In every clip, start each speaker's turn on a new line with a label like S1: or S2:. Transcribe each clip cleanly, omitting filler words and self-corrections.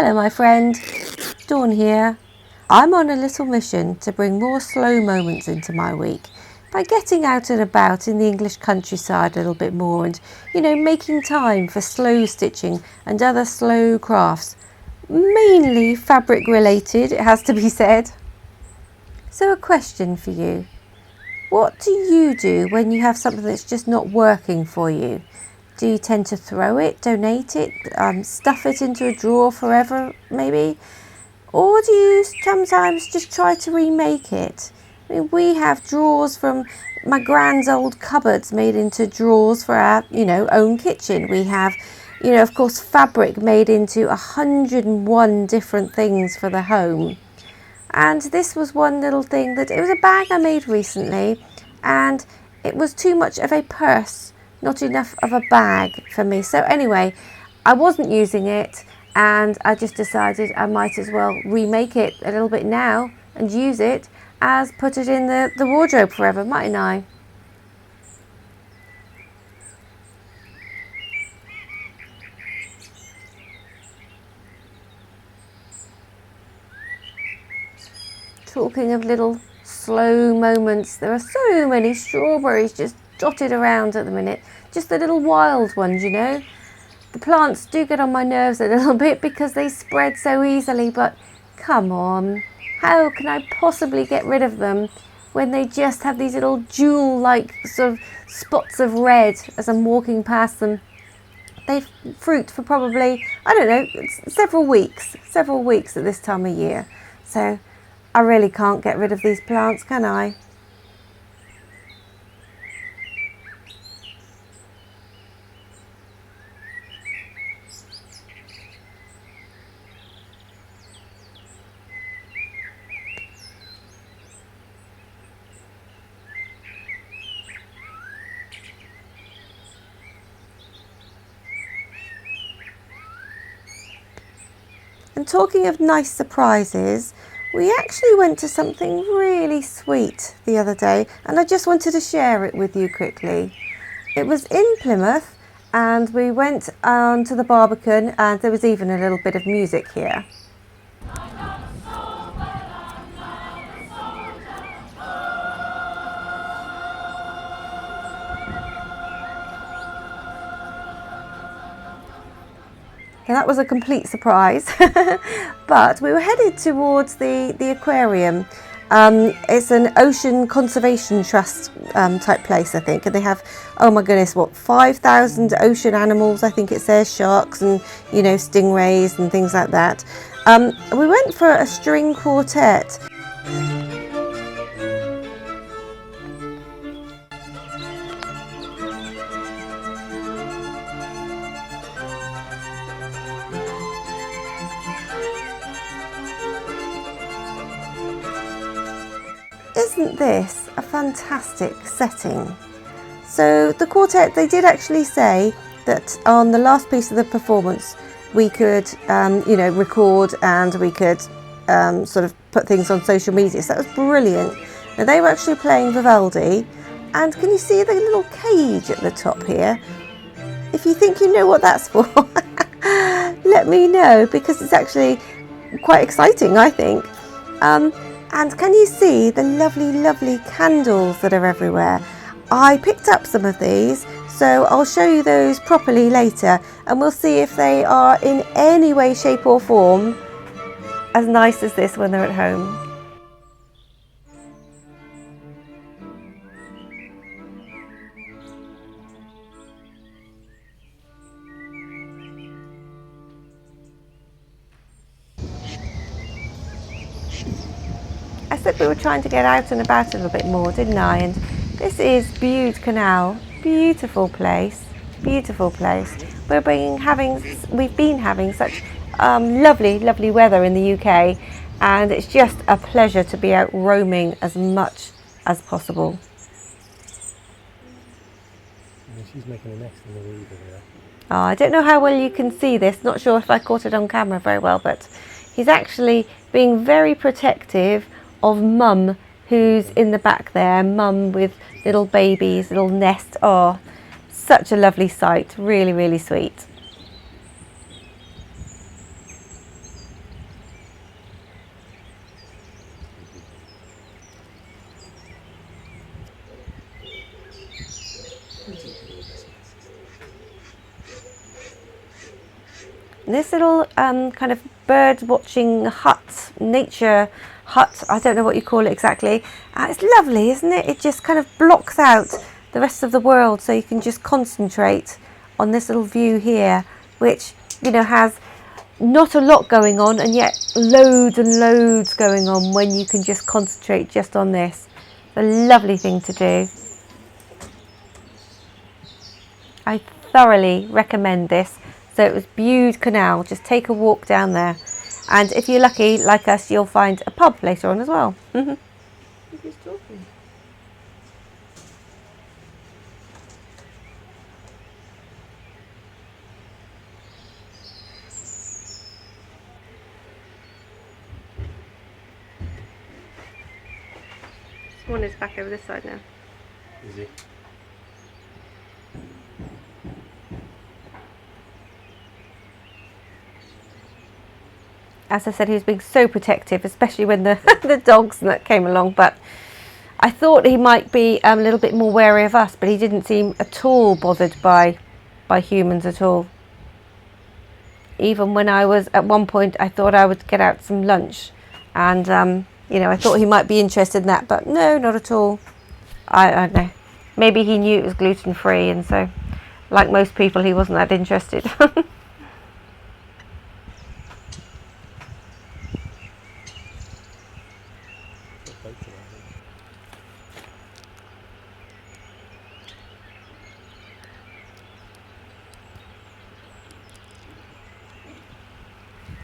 S1: Hello my friend, Dawn here. I'm on a little mission to bring more slow moments into my week by getting out and about in the English countryside a little bit more and, making time for slow stitching and other slow crafts. Mainly fabric related, it has to be said. So a question for you. What do you do when you have something that's just not working for you? Do you tend to throw it, donate it, stuff it into a drawer forever maybe? Or do you sometimes just try to remake it? I mean, we have drawers from my grand's old cupboards made into drawers for our, own kitchen. We have, of course, fabric made into 101 different things for the home. And this was one little thing that, it was a bag I made recently, and it was too much of a purse, not enough of a bag for me. So anyway, I wasn't using it, and I just decided I might as well remake it a little bit now and use it as put it in the wardrobe forever, mightn't I? Talking of little slow moments, there are so many strawberries just dotted around at the minute. Just the little wild ones, The plants do get on my nerves a little bit because they spread so easily, but come on, how can I possibly get rid of them when they just have these little jewel-like sort of spots of red as I'm walking past them? They fruit for probably, I don't know, several weeks at this time of year. So I really can't get rid of these plants, can I? And talking of nice surprises, we actually went to something really sweet the other day, and I just wanted to share it with you quickly. It was in Plymouth, and we went to the Barbican, and there was even a little bit of music here. So that was a complete surprise, but we were headed towards the Aquarium. It's an ocean conservation trust type place, I think, and they have, oh my goodness, 5,000 ocean animals, I think it says, sharks and, stingrays and things like that. We went for a string quartet. Isn't this a fantastic setting? So the quartet, they did actually say that on the last piece of the performance we could record and we could sort of put things on social media, so that was brilliant. Now they were actually playing Vivaldi, and can you see the little cage at the top here? If you think you know what that's for, let me know, because it's actually quite exciting, I think. And can you see the lovely, lovely candles that are everywhere? I picked up some of these, so I'll show you those properly later, and we'll see if they are in any way, shape or form as nice as this when they're at home. I said we were trying to get out and about a little bit more, didn't I? And this is Canal. Beautiful place, beautiful place. We've been having such lovely, lovely weather in the UK, and it's just a pleasure to be out roaming as much as possible.
S2: She's making a nest in the weed over there.
S1: Oh, I don't know how well you can see this. Not sure if I caught it on camera very well, but he's actually being very protective of Mum, who's in the back there. Mum with little babies, little nest. Oh, such a lovely sight. Really, really sweet. this little kind of bird watching hut, nature hut, I don't know what you call it exactly. It's lovely, isn't it? It just kind of blocks out the rest of the world, so you can just concentrate on this little view here, which, you know, has not a lot going on and yet loads and loads going on when you can just concentrate just on this. It's a lovely thing to do. I thoroughly recommend this. So it was viewed Canal. Just take a walk down there, and if you're lucky like us, you'll find a pub later on as well. Who's talking? Swan is back over this side now.
S2: Is he?
S1: As I said, he was being so protective, especially when the the dogs that came along. But I thought he might be a little bit more wary of us, but he didn't seem at all bothered by humans at all. Even when I was at one point, I thought I would get out some lunch, and you know, I thought he might be interested in that, but no, not at all. I don't know. Maybe he knew it was gluten free, and so, like most people, he wasn't that interested.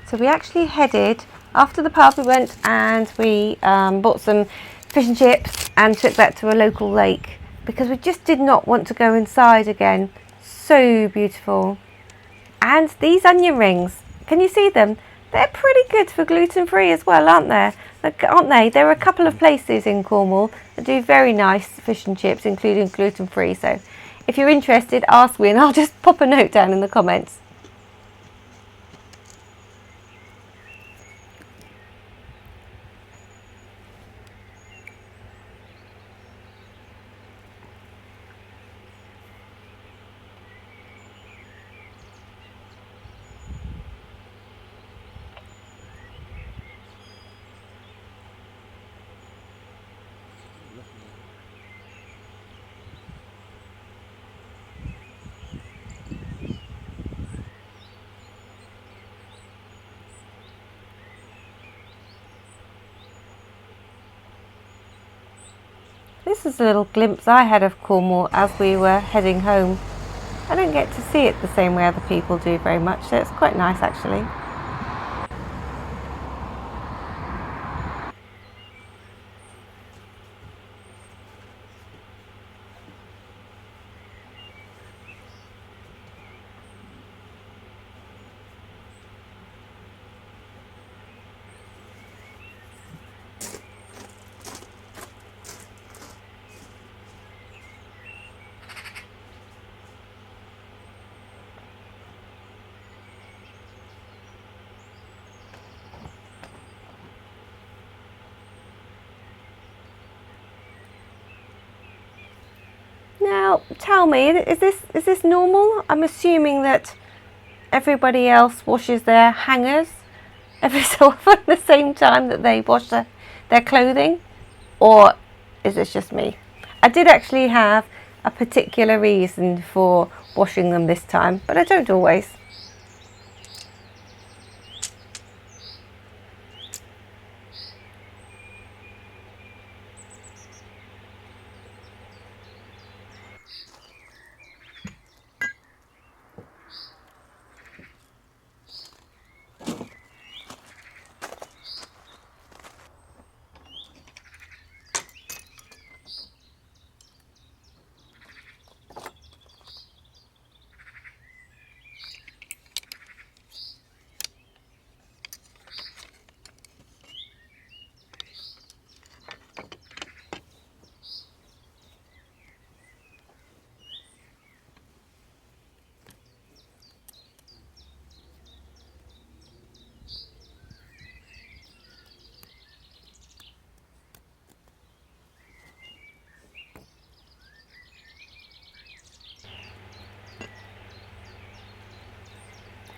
S1: So we actually headed, after the pub we went and we bought some fish and chips and took that to a local lake because we just did not want to go inside again. So beautiful. And these onion rings, can you see them? They're pretty good for gluten free as well, aren't they? Aren't they? There are a couple of places in Cornwall that do very nice fish and chips, including gluten free. So if you're interested, ask me and I'll just pop a note down in the comments. This is a little glimpse I had of Cornwall as we were heading home. I don't get to see it the same way other people do very much, so it's quite nice actually. Now, tell me, is this normal? I'm assuming that everybody else washes their hangers every so often at the same time that they wash their clothing, or is this just me? I did actually have a particular reason for washing them this time, but I don't always.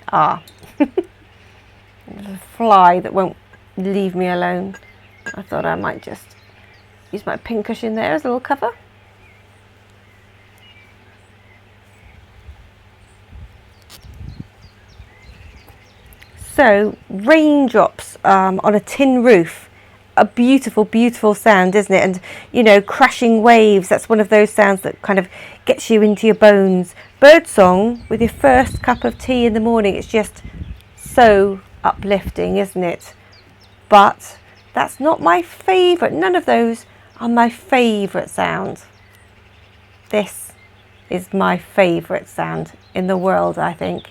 S1: Ah, fly that won't leave me alone. I thought I might just use my pincushion there as a little cover. So, raindrops on a tin roof. A beautiful, beautiful sound, isn't it? And, you know, crashing waves, that's one of those sounds that kind of gets you into your bones. Birdsong with your first cup of tea in the morning, it's just so uplifting, isn't it? But that's not my favourite. None of those are my favourite sound. This is my favourite sound in the world, I think.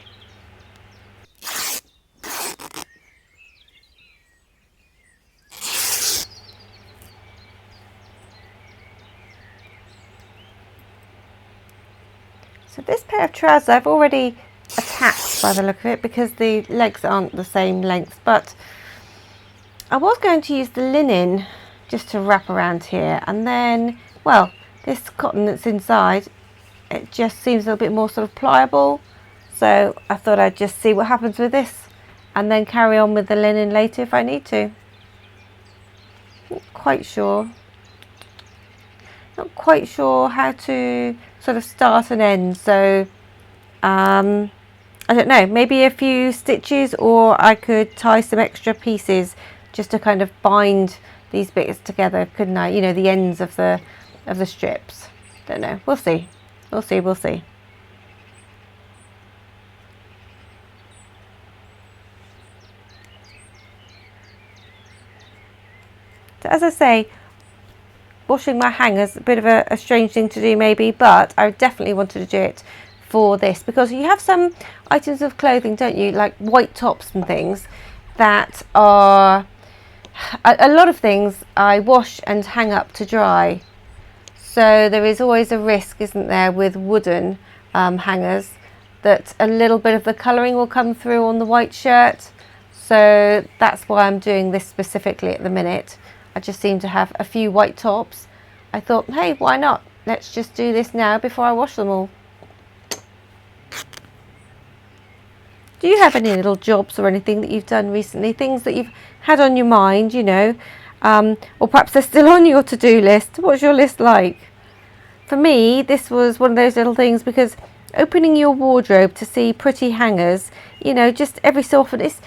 S1: So this pair of trousers I've already attached by the look of it because the legs aren't the same length, but I was going to use the linen just to wrap around here, and then, well, this cotton that's inside, it just seems a little bit more sort of pliable, so I thought I'd just see what happens with this and then carry on with the linen later if I need to. Not quite sure how to sort of start and end, so I don't know, maybe a few stitches, or I could tie some extra pieces just to kind of bind these bits together, couldn't I? You know, the ends of the strips. Don't know, we'll see. So as I say, washing my hangers, a bit of a strange thing to do maybe, but I definitely wanted to do it for this because you have some items of clothing, don't you, like white tops and things that are, a lot of things I wash and hang up to dry. So there is always a risk, isn't there, with wooden hangers, that a little bit of the colouring will come through on the white shirt. So that's why I'm doing this specifically at the minute. I just seem to have a few white tops. I thought, hey, why not? Let's just do this now before I wash them all. Do you have any little jobs or anything that you've done recently? Things that you've had on your mind, you know, or perhaps they're still on your to-do list. What's your list like? For me, this was one of those little things, because opening your wardrobe to see pretty hangers, you know, just every so often, it's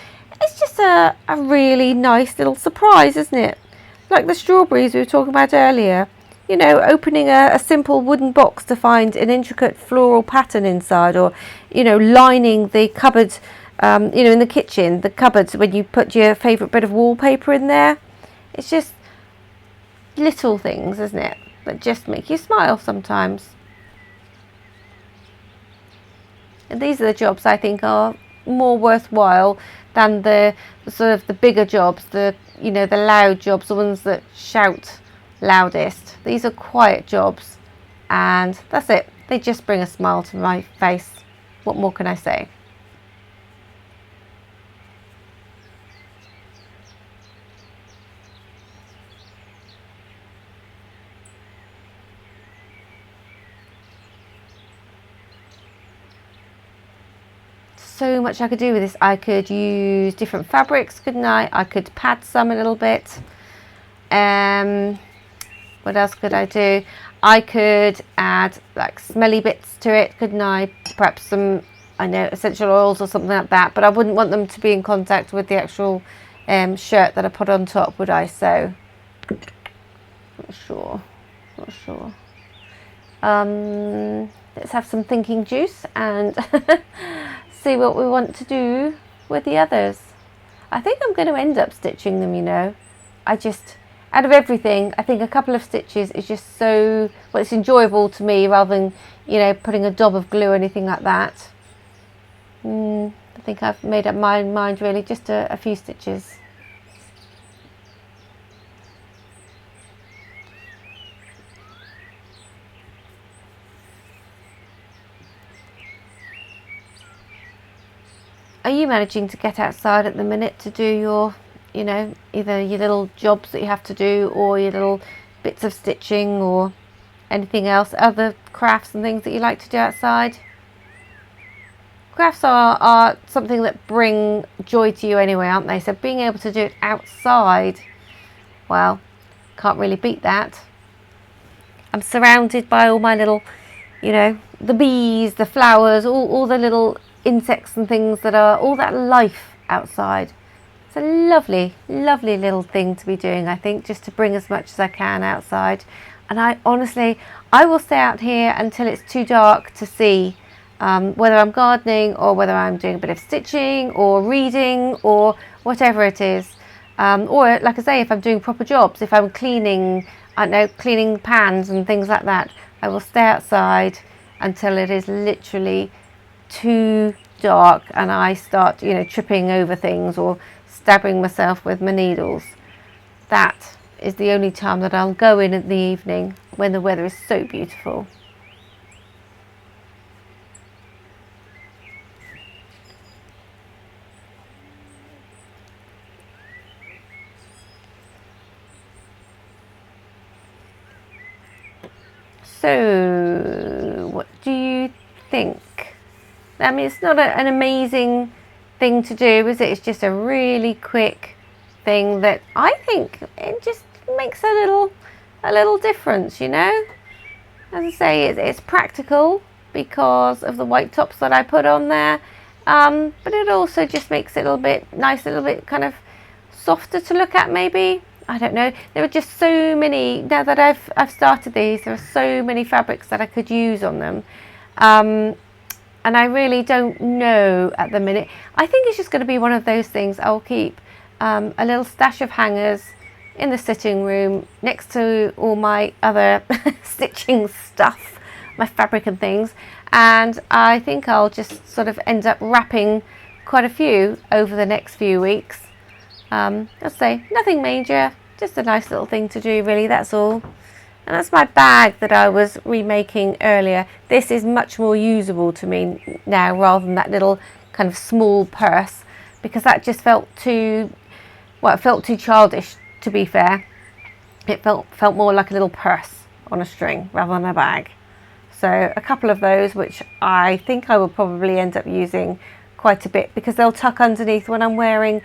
S1: just a really nice little surprise, isn't it? Like the strawberries we were talking about earlier, you know, opening a simple wooden box to find an intricate floral pattern inside, or, you know, lining the cupboard, you know, in the kitchen, the cupboards when you put your favourite bit of wallpaper in there. It's just little things, isn't it, that just make you smile sometimes. And these are the jobs I think are more worthwhile than the sort of the bigger jobs, the, you know, the loud jobs, the ones that shout loudest. These are quiet jobs, and that's it. They just bring a smile to my face. What more can I say? So much I could do with this. I could use different fabrics, couldn't I? I could pad some a little bit. What else could I do? I could add like smelly bits to it, couldn't I? Perhaps some, I know, essential oils or something like that, but I wouldn't want them to be in contact with the actual shirt that I put on top, would I? So, not sure. Let's have some thinking juice and see what we want to do with the others. I think I'm going to end up stitching them, you know. I just, out of everything, I think a couple of stitches is just so, well, it's enjoyable to me rather than, you know, putting a daub of glue or anything like that. I think I've made up my mind really, just a few stitches. Are you managing to get outside at the minute to do your, you know, either your little jobs that you have to do, or your little bits of stitching, or anything else, other crafts and things that you like to do outside? crafts are something that bring joy to you anyway, aren't they? So being able to do it outside, well, can't really beat that. I'm surrounded by all my little, you know, the bees, the flowers, all the little insects and things that are all that life outside. It's a lovely, lovely little thing to be doing, I think, just to bring as much as I can outside. And I honestly, I will stay out here until it's too dark to see whether I'm gardening or whether I'm doing a bit of stitching or reading or whatever it is. Or like I say, if I'm doing proper jobs, if I'm cleaning, I don't know, cleaning pans and things like that, I will stay outside until it is literally too dark and I start, you know, tripping over things or stabbing myself with my needles. That is the only time that I'll go in the evening when the weather is so beautiful. So, what do you think? I mean, it's not an amazing thing to do, is it? It's just a really quick thing that I think it just makes a little difference, you know. As I say, it's practical because of the white tops that I put on there, but it also just makes it a little bit nice, a little bit kind of softer to look at, maybe. I don't know. There are just so many, now that I've started these, there are so many fabrics that I could use on them. And I really don't know at the minute. I think it's just going to be one of those things. I'll keep a little stash of hangers in the sitting room next to all my other stitching stuff, my fabric and things. And I think I'll just sort of end up wrapping quite a few over the next few weeks. Let's say nothing major, just a nice little thing to do, really, that's all. And that's my bag that I was remaking earlier. This is much more usable to me now rather than that little kind of small purse, because that just felt too, well, it felt too childish, to be fair. It felt more like a little purse on a string rather than a bag. So a couple of those, which I think I will probably end up using quite a bit, because they'll tuck underneath when I'm wearing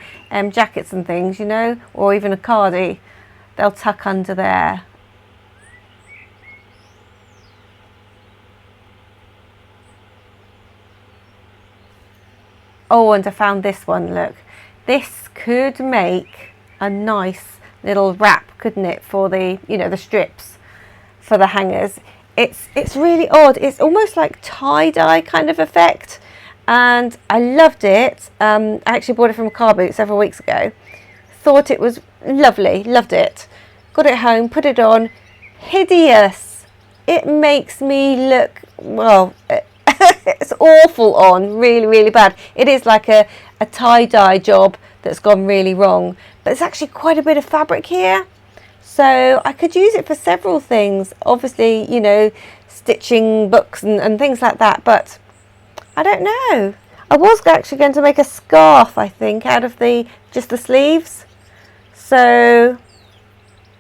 S1: jackets and things, you know, or even a cardie. They'll tuck under there. Oh, and I found this one, look. This could make a nice little wrap, couldn't it, for the, you know, the strips for the hangers. It's really odd. It's almost like tie-dye kind of effect. And I loved it. I actually bought it from a car boot several weeks ago. Thought it was lovely, loved it. Got it home, put it on. Hideous. It makes me look, well, it's awful on, really, really bad. It is like a tie-dye job that's gone really wrong. But there's actually quite a bit of fabric here. So I could use it for several things. Obviously, you know, stitching books and things like that. But I don't know. I was actually going to make a scarf, I think, out of just the sleeves. So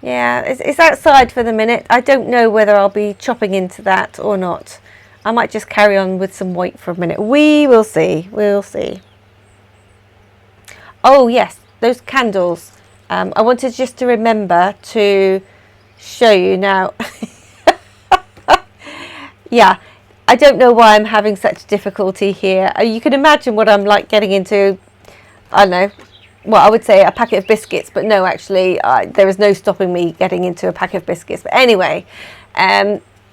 S1: yeah, it's outside for the minute. I don't know whether I'll be chopping into that or not. I might just carry on with some white for a minute. We will see. We'll see. Oh yes, those candles. I wanted just to remember to show you now. Yeah. I don't know why I'm having such difficulty here. You can imagine what I'm like getting into, I don't know, well, I would say a packet of biscuits, but no, actually, there is no stopping me getting into a packet of biscuits. But anyway,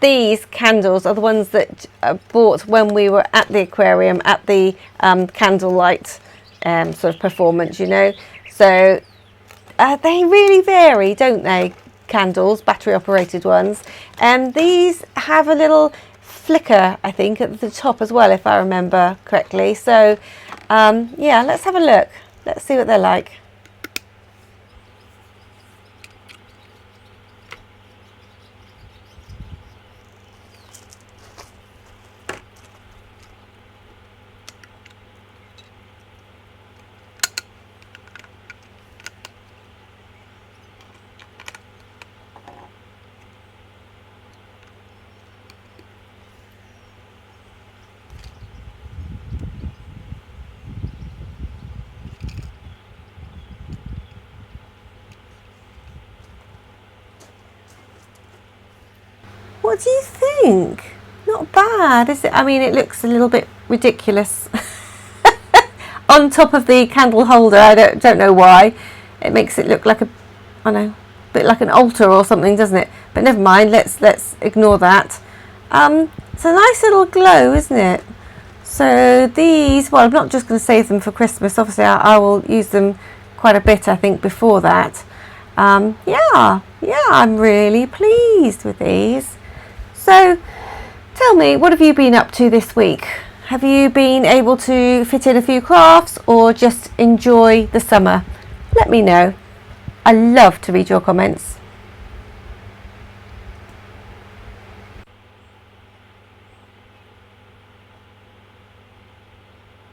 S1: these candles are the ones that I bought when we were at the aquarium, at the Candlelight sort of performance, you know. So they really vary, don't they? Candles, battery operated ones. These have a little flicker, I think, at the top as well, if I remember correctly. So yeah, let's have a look. Let's see what they're like. What do you think? Not bad, is it? I mean, it looks a little bit ridiculous on top of the candle holder. I don't know why. It makes it look like a bit like an altar or something, doesn't it? But never mind. Let's ignore that. It's a nice little glow, isn't it? So these, well, I'm not just going to save them for Christmas. Obviously, I will use them quite a bit, I think, before that. Yeah, I'm really pleased with these. So tell me, what have you been up to this week? Have you been able to fit in a few crafts or just enjoy the summer? Let me know. I love to read your comments.